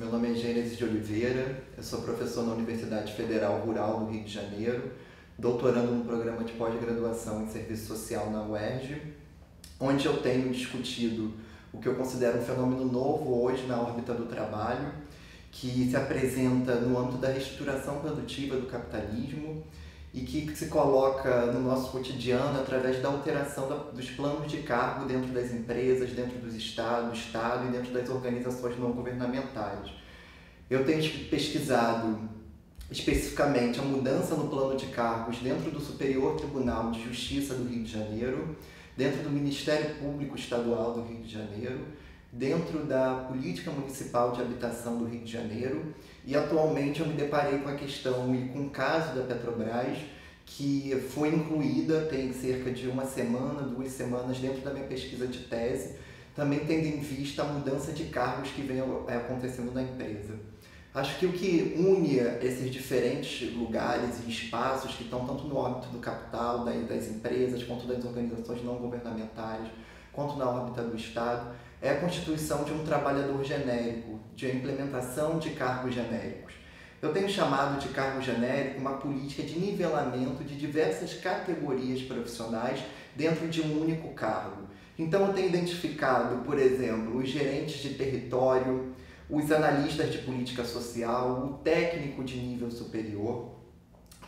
Meu nome é Gênesis de Oliveira, eu sou professor na Universidade Federal Rural do Rio de Janeiro, doutorando no programa de pós-graduação em Serviço Social na UERJ, onde eu tenho discutido o que eu considero um fenômeno novo hoje na órbita do trabalho, que se apresenta no âmbito da reestruturação produtiva do capitalismo e que se coloca no nosso cotidiano através da alteração dos planos de cargo dentro das empresas, dentro do Estado e dentro das organizações não governamentais. Eu tenho pesquisado especificamente a mudança no plano de cargos dentro do Superior Tribunal de Justiça do Rio de Janeiro, dentro do Ministério Público Estadual do Rio de Janeiro, dentro da Política Municipal de Habitação do Rio de Janeiro, e atualmente eu me deparei com a questão e com o caso da Petrobras, que foi incluída tem cerca de uma semana, 2 semanas dentro da minha pesquisa de tese, também tendo em vista a mudança de cargos que vem acontecendo na empresa. Acho que o que une esses diferentes lugares e espaços que estão tanto no âmbito do capital, das empresas, quanto das organizações não governamentais, quanto na órbita do Estado, é a constituição de um trabalhador genérico, de implementação de cargos genéricos. Eu tenho chamado de cargo genérico uma política de nivelamento de diversas categorias profissionais dentro de um único cargo. Então eu tenho identificado, por exemplo, os gerentes de território, os analistas de política social, o técnico de nível superior,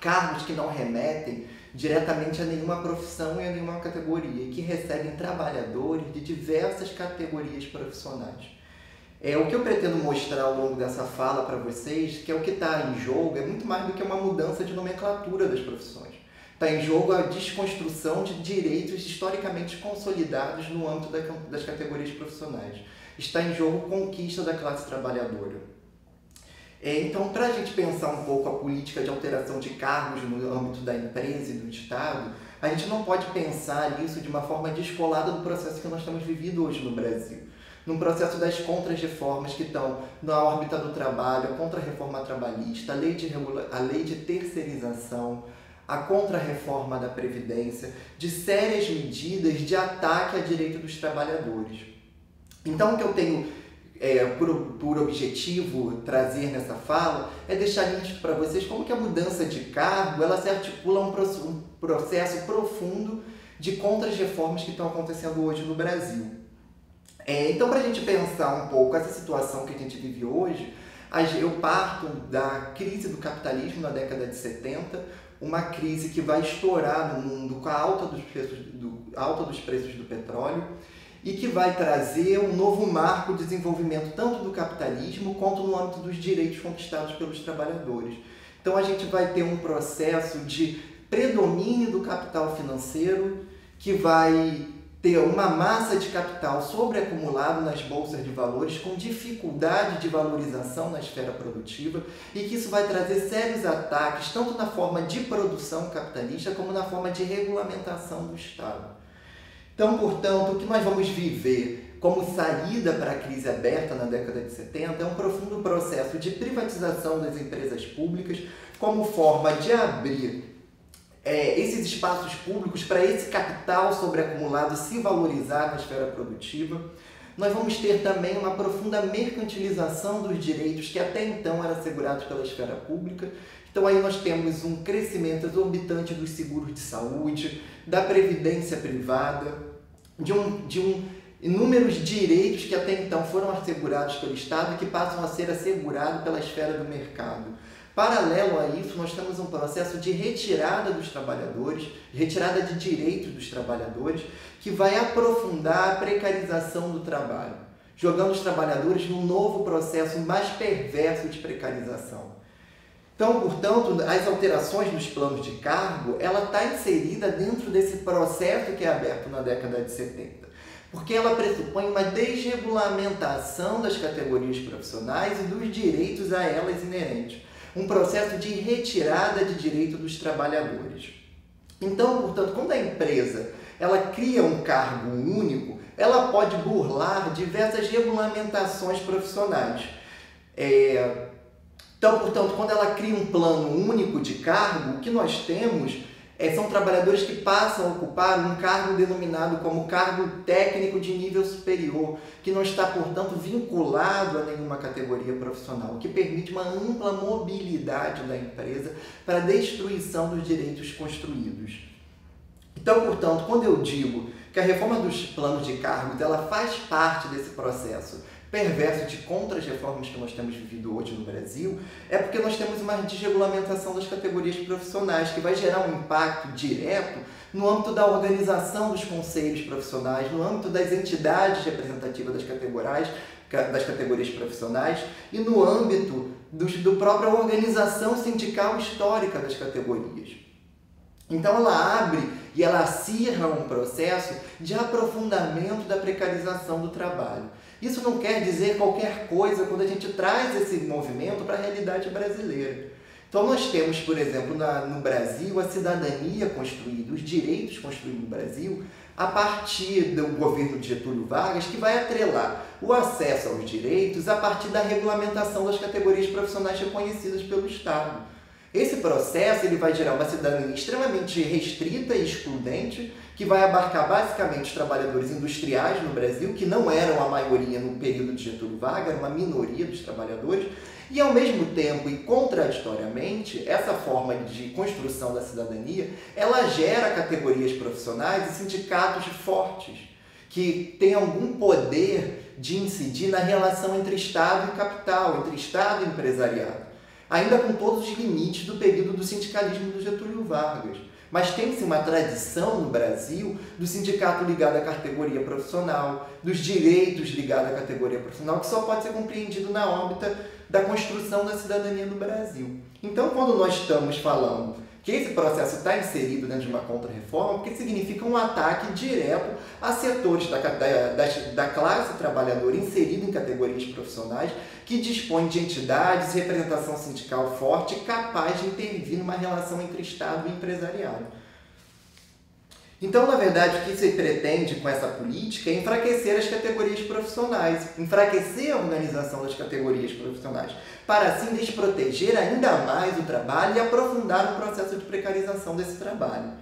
cargos que não remetem diretamente a nenhuma profissão e a nenhuma categoria, e que recebem trabalhadores de diversas categorias profissionais. O que eu pretendo mostrar ao longo dessa fala para vocês, que é o que está em jogo, é muito mais do que uma mudança de nomenclatura das profissões. Está em jogo a desconstrução de direitos historicamente consolidados no âmbito das categorias profissionais. Está em jogo conquista da classe trabalhadora. Então, para a gente pensar um pouco a política de alteração de cargos no âmbito da empresa e do Estado, a gente não pode pensar isso de uma forma descolada do processo que nós estamos vivendo hoje no Brasil. Num processo das contrarreformas que estão na órbita do trabalho, a contra-reforma trabalhista, a lei de terceirização, a contra-reforma da Previdência, de sérias medidas de ataque a direito dos trabalhadores. Então, o que eu tenho por objetivo trazer nessa fala é deixar nítido para vocês como que a mudança de cargo ela se articula a um processo profundo de contra-reformas que estão acontecendo hoje no Brasil. Então, para a gente pensar um pouco essa situação que a gente vive hoje, eu parto da crise do capitalismo na década de 70, uma crise que vai estourar no mundo com a alta dos preços do petróleo e que vai trazer um novo marco de desenvolvimento tanto do capitalismo quanto no âmbito dos direitos conquistados pelos trabalhadores. Então, a gente vai ter um processo de predomínio do capital financeiro que vai ter uma massa de capital sobreacumulado nas bolsas de valores com dificuldade de valorização na esfera produtiva e que isso vai trazer sérios ataques tanto na forma de produção capitalista como na forma de regulamentação do Estado. Então, portanto, o que nós vamos viver como saída para a crise aberta na década de 70 é um profundo processo de privatização das empresas públicas como forma de abrir esses espaços públicos para esse capital sobreacumulado se valorizar na esfera produtiva. Nós vamos ter também uma profunda mercantilização dos direitos que até então eram assegurados pela esfera pública. Então aí nós temos um crescimento exorbitante dos seguros de saúde, da previdência privada, de inúmeros direitos que até então foram assegurados pelo Estado e que passam a ser assegurados pela esfera do mercado. Paralelo a isso, nós temos um processo de retirada dos trabalhadores, retirada de direitos dos trabalhadores, que vai aprofundar a precarização do trabalho, jogando os trabalhadores num novo processo mais perverso de precarização. Então, portanto, as alterações nos planos de cargo, ela está inserida dentro desse processo que é aberto na década de 70, porque ela pressupõe uma desregulamentação das categorias profissionais e dos direitos a elas inerentes. Um processo de retirada de direito dos trabalhadores. Então, portanto, quando a empresa ela cria um cargo único, ela pode burlar diversas regulamentações profissionais. Então, portanto, quando ela cria um plano único de cargo, o que nós temos são trabalhadores que passam a ocupar um cargo denominado como cargo técnico de nível superior, que não está, portanto, vinculado a nenhuma categoria profissional, o que permite uma ampla mobilidade da empresa para a destruição dos direitos construídos. Então, portanto, quando eu digo que a reforma dos planos de cargos ela faz parte desse processo perverso de contra-reformas que nós temos vivido hoje no Brasil, é porque nós temos uma desregulamentação das categorias profissionais, que vai gerar um impacto direto no âmbito da organização dos conselhos profissionais, no âmbito das entidades representativas das categorias profissionais e no âmbito da própria organização sindical histórica das categorias. Então ela abre e ela acirra um processo de aprofundamento da precarização do trabalho. Isso não quer dizer qualquer coisa quando a gente traz esse movimento para a realidade brasileira. Então nós temos, por exemplo, no Brasil, a cidadania construída, os direitos construídos no Brasil, a partir do governo de Getúlio Vargas, que vai atrelar o acesso aos direitos a partir da regulamentação das categorias profissionais reconhecidas pelo Estado. Esse processo ele vai gerar uma cidadania extremamente restrita e excludente, que vai abarcar basicamente os trabalhadores industriais no Brasil, que não eram a maioria no período de Getúlio Vargas, era uma minoria dos trabalhadores, e ao mesmo tempo e contraditoriamente, essa forma de construção da cidadania, ela gera categorias profissionais e sindicatos fortes, que têm algum poder de incidir na relação entre Estado e capital, entre Estado e empresariado, ainda com todos os limites do período do sindicalismo do Getúlio Vargas. Mas tem-se uma tradição no Brasil do sindicato ligado à categoria profissional, dos direitos ligados à categoria profissional, que só pode ser compreendido na órbita da construção da cidadania no Brasil. Então, quando nós estamos falando que esse processo está inserido dentro de uma contra-reforma, porque significa um ataque direto a setores da classe trabalhadora inserida em categorias profissionais que dispõem de entidades e representação sindical forte capaz de intervir numa relação entre Estado e empresariado. Então, na verdade, o que se pretende com essa política é enfraquecer as categorias profissionais, enfraquecer a organização das categorias profissionais, para assim desproteger ainda mais o trabalho e aprofundar o processo de precarização desse trabalho.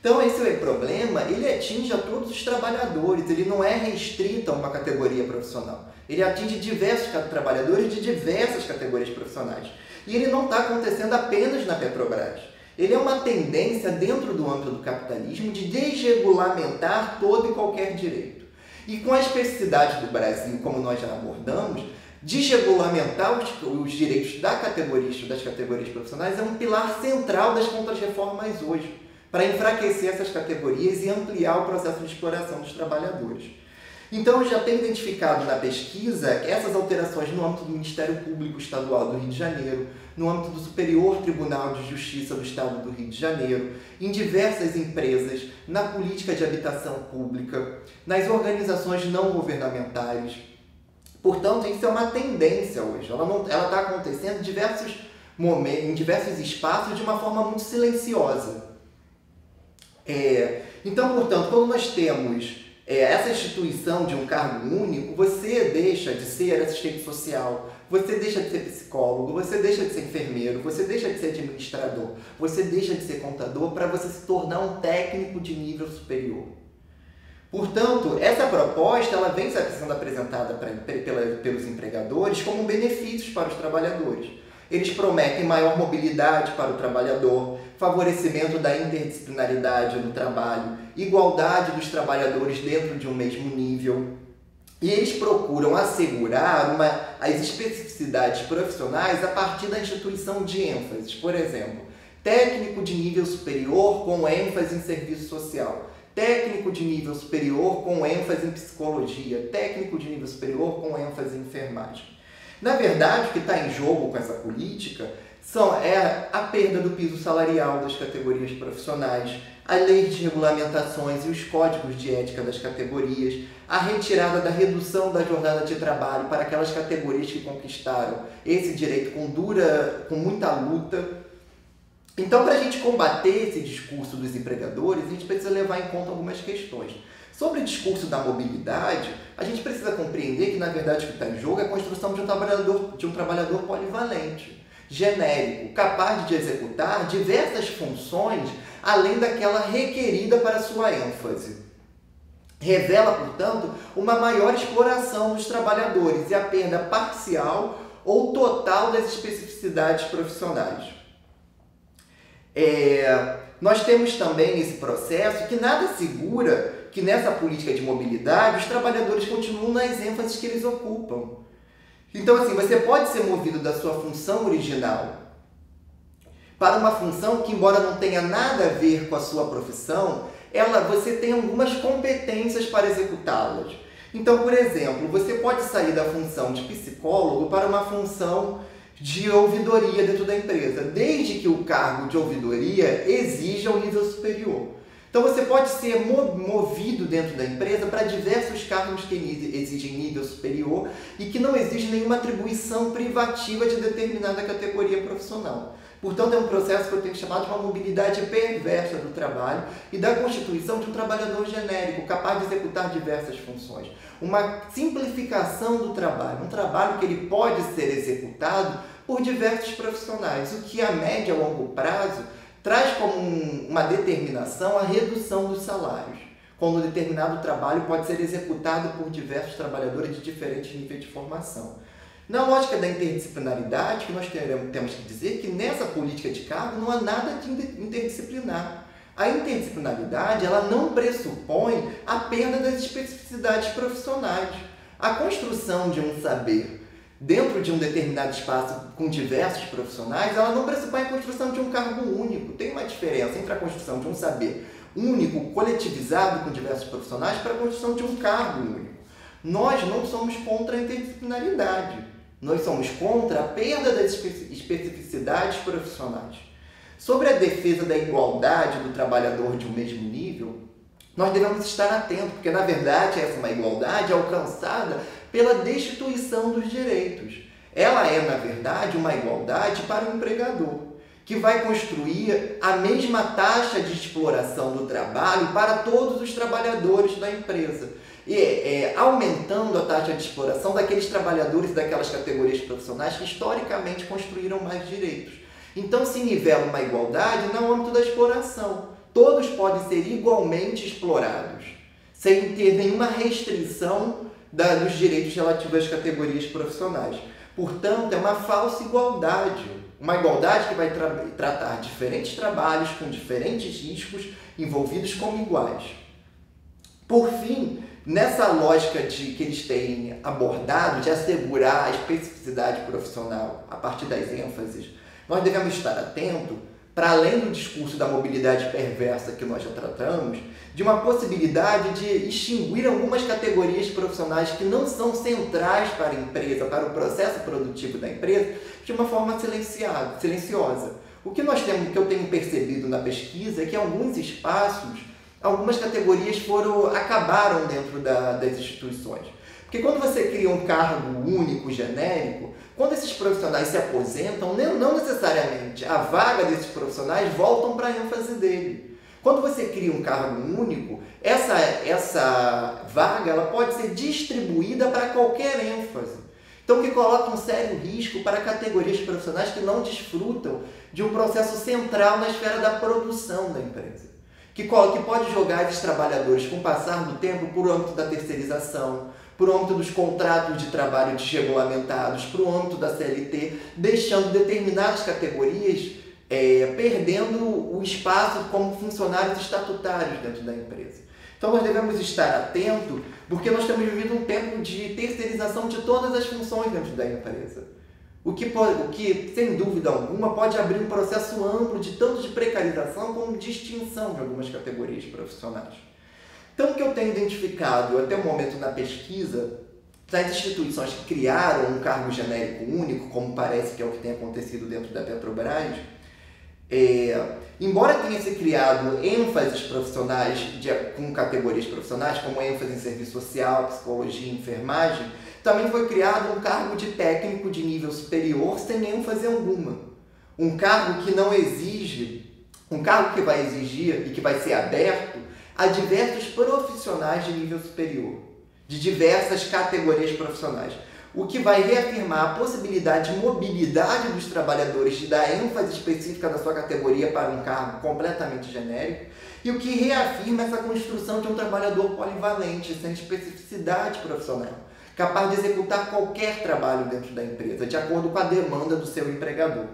Então, esse problema, ele atinge a todos os trabalhadores, ele não é restrito a uma categoria profissional. Ele atinge diversos trabalhadores de diversas categorias profissionais. E ele não está acontecendo apenas na Petrobras. Ele é uma tendência dentro do âmbito do capitalismo de desregulamentar todo e qualquer direito. E com a especificidade do Brasil, como nós já abordamos, desregulamentar os direitos das categorias profissionais é um pilar central das contra-reformas hoje, para enfraquecer essas categorias e ampliar o processo de exploração dos trabalhadores. Então, eu já tenho identificado na pesquisa essas alterações no âmbito do Ministério Público Estadual do Rio de Janeiro, no âmbito do Superior Tribunal de Justiça do Estado do Rio de Janeiro, em diversas empresas, na política de habitação pública, nas organizações não governamentais. Portanto, isso é uma tendência hoje. Ela está acontecendo em diversos espaços de uma forma muito silenciosa. Então, portanto, quando nós temos essa instituição de um cargo único, você deixa de ser assistente social, você deixa de ser psicólogo, você deixa de ser enfermeiro, você deixa de ser administrador, você deixa de ser contador para você se tornar um técnico de nível superior. Portanto, essa proposta ela vem sendo apresentada pelos empregadores como benefícios para os trabalhadores. Eles prometem maior mobilidade para o trabalhador, favorecimento da interdisciplinaridade no trabalho, igualdade dos trabalhadores dentro de um mesmo nível. E eles procuram assegurar as especificidades profissionais a partir da instituição de ênfases. Por exemplo, técnico de nível superior com ênfase em serviço social, técnico de nível superior com ênfase em psicologia, técnico de nível superior com ênfase em enfermagem. Na verdade, o que está em jogo com essa política é a perda do piso salarial das categorias profissionais, a lei de regulamentações e os códigos de ética das categorias, a retirada da redução da jornada de trabalho para aquelas categorias que conquistaram esse direito com muita luta. Então, para a gente combater esse discurso dos empregadores, a gente precisa levar em conta algumas questões. Sobre o discurso da mobilidade, a gente precisa compreender que, na verdade, o que está em jogo é a construção de um trabalhador polivalente, genérico, capaz de executar diversas funções além daquela requerida para sua ênfase. Revela, portanto, uma maior exploração dos trabalhadores e a perda parcial ou total das especificidades profissionais. Nós temos também nesse processo que nada segura que nessa política de mobilidade os trabalhadores continuam nas ênfases que eles ocupam. Então, assim, você pode ser movido da sua função original para uma função que, embora não tenha nada a ver com a sua profissão, você tem algumas competências para executá-las. Então, por exemplo, você pode sair da função de psicólogo para uma função de ouvidoria dentro da empresa, desde que o cargo de ouvidoria exija um nível superior. Então, você pode ser movido dentro da empresa para diversos cargos que exigem nível superior e que não exigem nenhuma atribuição privativa de determinada categoria profissional. Portanto, é um processo que eu tenho chamado de uma mobilidade perversa do trabalho e da constituição de um trabalhador genérico, capaz de executar diversas funções. Uma simplificação do trabalho, um trabalho que ele pode ser executado por diversos profissionais, o que a médio e a longo prazo traz como uma determinação a redução dos salários, quando um determinado trabalho pode ser executado por diversos trabalhadores de diferentes níveis de formação. Na lógica da interdisciplinaridade, que nós temos que dizer que nessa política de cargo não há nada de interdisciplinar. A interdisciplinaridade ela não pressupõe a perda das especificidades profissionais. A construção de um saber dentro de um determinado espaço com diversos profissionais, ela não pressupõe a construção de um cargo único. Tem uma diferença entre a construção de um saber único, coletivizado com diversos profissionais, para a construção de um cargo único. Nós não somos contra a interdisciplinaridade. Nós somos contra a perda das especificidades profissionais. Sobre a defesa da igualdade do trabalhador de um mesmo nível, nós devemos estar atentos, porque, na verdade, essa é uma igualdade alcançada pela destituição dos direitos. Ela é, na verdade, uma igualdade para o empregador, que vai construir a mesma taxa de exploração do trabalho para todos os trabalhadores da empresa, aumentando a taxa de exploração daqueles trabalhadores daquelas categorias profissionais que historicamente construíram mais direitos. Então se nivela uma igualdade no âmbito da exploração. Todos podem ser igualmente explorados, sem ter nenhuma restrição dos direitos relativos às categorias profissionais. Portanto, é uma falsa igualdade. Uma igualdade que vai tratar diferentes trabalhos com diferentes riscos envolvidos como iguais. Por fim, nessa lógica que eles têm abordado de assegurar a especificidade profissional a partir das ênfases, nós devemos estar atentos, para além do discurso da mobilidade perversa que nós já tratamos, de uma possibilidade de extinguir algumas categorias profissionais que não são centrais para a empresa, para o processo produtivo da empresa, de uma forma silenciosa. O que eu tenho percebido na pesquisa é que em alguns espaços, algumas categorias acabaram dentro das instituições. Porque quando você cria um cargo único, genérico, quando esses profissionais se aposentam, não necessariamente a vaga desses profissionais voltam para a ênfase dele. Quando você cria um cargo único, essa vaga ela pode ser distribuída para qualquer ênfase. Então, que coloca um sério risco para categorias profissionais que não desfrutam de um processo central na esfera da produção da empresa. Que pode jogar esses trabalhadores, com o passar do tempo, por âmbito da terceirização, por âmbito dos contratos de trabalho desregulamentados, para o âmbito da CLT, deixando determinadas categorias perdendo o espaço como funcionários estatutários dentro da empresa. Então nós devemos estar atentos, porque nós temos vivido um tempo de terceirização de todas as funções dentro da empresa. O que, sem dúvida alguma, pode abrir um processo amplo de tanto de precarização como de extinção de algumas categorias profissionais. Então, o que eu tenho identificado até o momento na pesquisa, das instituições que criaram um cargo genérico único, como parece que é o que tem acontecido dentro da Petrobras, embora tenha se criado ênfases profissionais com categorias profissionais, como ênfase em serviço social, psicologia, enfermagem, também foi criado um cargo de técnico de nível superior sem ênfase alguma. Um cargo que não exige, um cargo que vai exigir e que vai ser aberto a diversos profissionais de nível superior, de diversas categorias profissionais. o que vai reafirmar a possibilidade de mobilidade dos trabalhadores, de dar ênfase específica da sua categoria para um cargo completamente genérico, e o que reafirma essa construção de um trabalhador polivalente, sem especificidade profissional, capaz de executar qualquer trabalho dentro da empresa, de acordo com a demanda do seu empregador.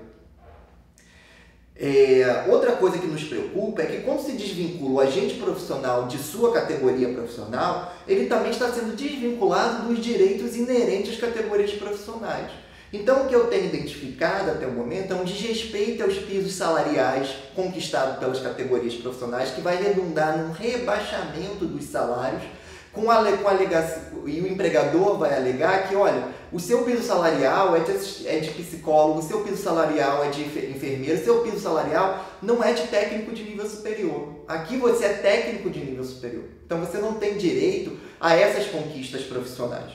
Outra coisa que nos preocupa é que quando se desvincula o agente profissional de sua categoria profissional, ele também está sendo desvinculado dos direitos inerentes às categorias profissionais. Então, o que eu tenho identificado até o momento é um desrespeito aos pisos salariais conquistados pelas categorias profissionais, que vai redundar num rebaixamento dos salários, e o empregador vai alegar que, olha, o seu piso salarial é de psicólogo, o seu piso salarial é de enfermeiro, o seu piso salarial não é de técnico de nível superior. Aqui você é técnico de nível superior. Então você não tem direito a essas conquistas profissionais.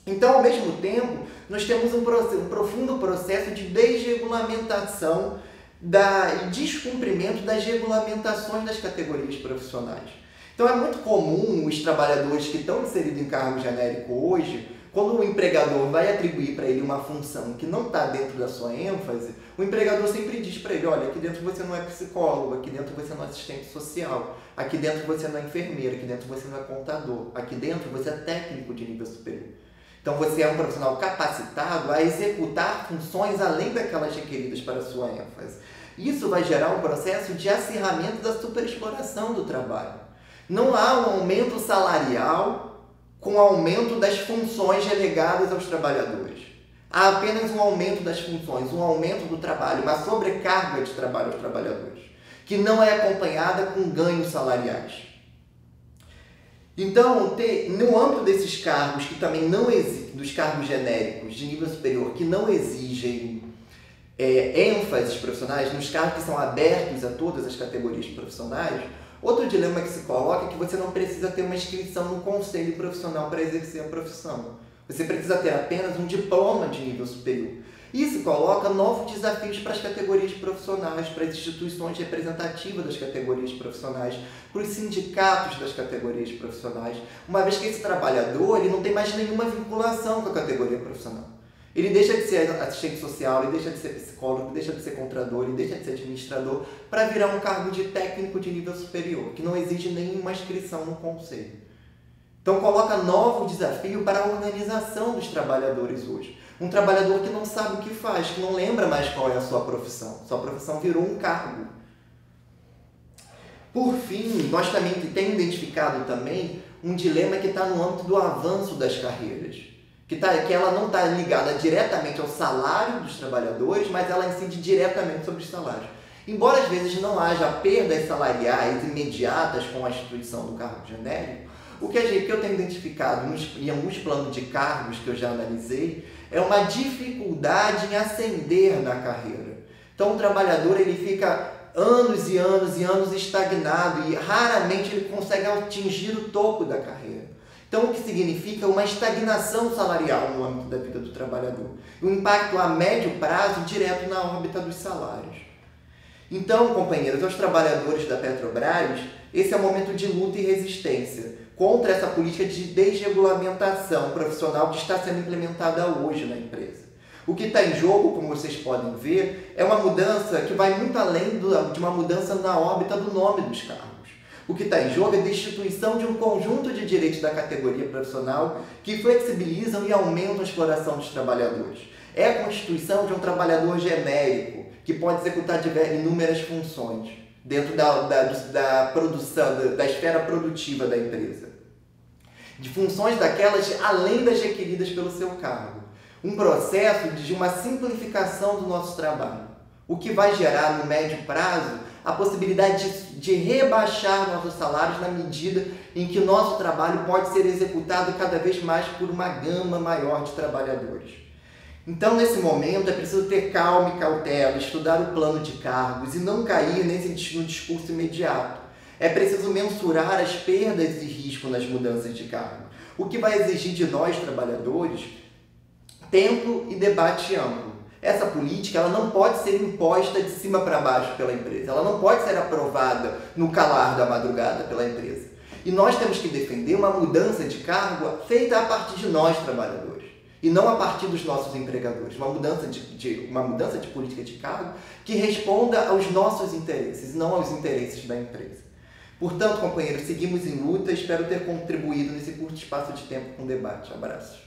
Então, ao mesmo tempo, nós temos um profundo processo de desregulamentação e descumprimento das regulamentações das categorias profissionais. Então é muito comum os trabalhadores que estão inseridos em cargo genérico hoje, quando o empregador vai atribuir para ele uma função que não está dentro da sua ênfase, o empregador sempre diz para ele, olha, aqui dentro você não é psicólogo, aqui dentro você não é assistente social, aqui dentro você não é enfermeiro, aqui dentro você não é contador, aqui dentro você é técnico de nível superior. Então você é um profissional capacitado a executar funções além daquelas requeridas para a sua ênfase. Isso vai gerar um processo de acirramento da superexploração do trabalho. Não há um aumento salarial com o aumento das funções relegadas aos trabalhadores. Há apenas um aumento das funções, um aumento do trabalho, uma sobrecarga de trabalho aos trabalhadores, que não é acompanhada com ganhos salariais. Então, no âmbito desses cargos que também não exigem, dos cargos genéricos de nível superior, que não exigem ênfases profissionais, nos cargos que são abertos a todas as categorias profissionais, outro dilema que se coloca é que você não precisa ter uma inscrição no conselho profissional para exercer a profissão. Você precisa ter apenas um diploma de nível superior. Isso coloca novos desafios para as categorias profissionais, para as instituições representativas das categorias profissionais, para os sindicatos das categorias profissionais, uma vez que esse trabalhador ele não tem mais nenhuma vinculação com a categoria profissional. Ele deixa de ser assistente social, ele deixa de ser psicólogo, ele deixa de ser contador, ele deixa de ser administrador para virar um cargo de técnico de nível superior, que não exige nenhuma inscrição no conselho. Então coloca novo desafio para a organização dos trabalhadores hoje. Um trabalhador que não sabe o que faz, que não lembra mais qual é a sua profissão. Sua profissão virou um cargo. Por fim, nós também temos identificado também um dilema que está no âmbito do avanço das carreiras. Que ela não está ligada diretamente ao salário dos trabalhadores, mas ela incide diretamente sobre os salários. Embora às vezes não haja perdas salariais imediatas com a instituição do cargo genérico, o que eu tenho identificado em alguns planos de cargos que eu já analisei é uma dificuldade em ascender na carreira. Então o trabalhador ele fica anos e anos e anos estagnado e raramente ele consegue atingir o topo da carreira. Então, o que significa uma estagnação salarial no âmbito da vida do trabalhador. Um impacto a médio prazo direto na órbita dos salários. Então, companheiros, aos trabalhadores da Petrobras, esse é um momento de luta e resistência contra essa política de desregulamentação profissional que está sendo implementada hoje na empresa. O que está em jogo, como vocês podem ver, é uma mudança que vai muito além de uma mudança na órbita do nome dos cargos. O que está em jogo é a destituição de um conjunto de direitos da categoria profissional que flexibilizam e aumentam a exploração dos trabalhadores. É a constituição de um trabalhador genérico que pode executar inúmeras funções dentro da produção, da esfera produtiva da empresa. De funções daquelas além das requeridas pelo seu cargo. Um processo de uma simplificação do nosso trabalho, o que vai gerar no médio prazo a possibilidade de rebaixar nossos salários na medida em que o nosso trabalho pode ser executado cada vez mais por uma gama maior de trabalhadores. Então, nesse momento, é preciso ter calma e cautela, estudar o plano de cargos e não cair no discurso imediato. É preciso mensurar as perdas e risco nas mudanças de cargo, o que vai exigir de nós, trabalhadores, tempo e debate amplo. Essa política ela não pode ser imposta de cima para baixo pela empresa, ela não pode ser aprovada no calar da madrugada pela empresa. E nós temos que defender uma mudança de cargo feita a partir de nós, trabalhadores. e não a partir dos nossos empregadores. Uma mudança de política de cargo que responda aos nossos interesses, não aos interesses da empresa. Portanto, companheiros, seguimos em luta. Espero ter contribuído nesse curto espaço de tempo com o debate. Abraços.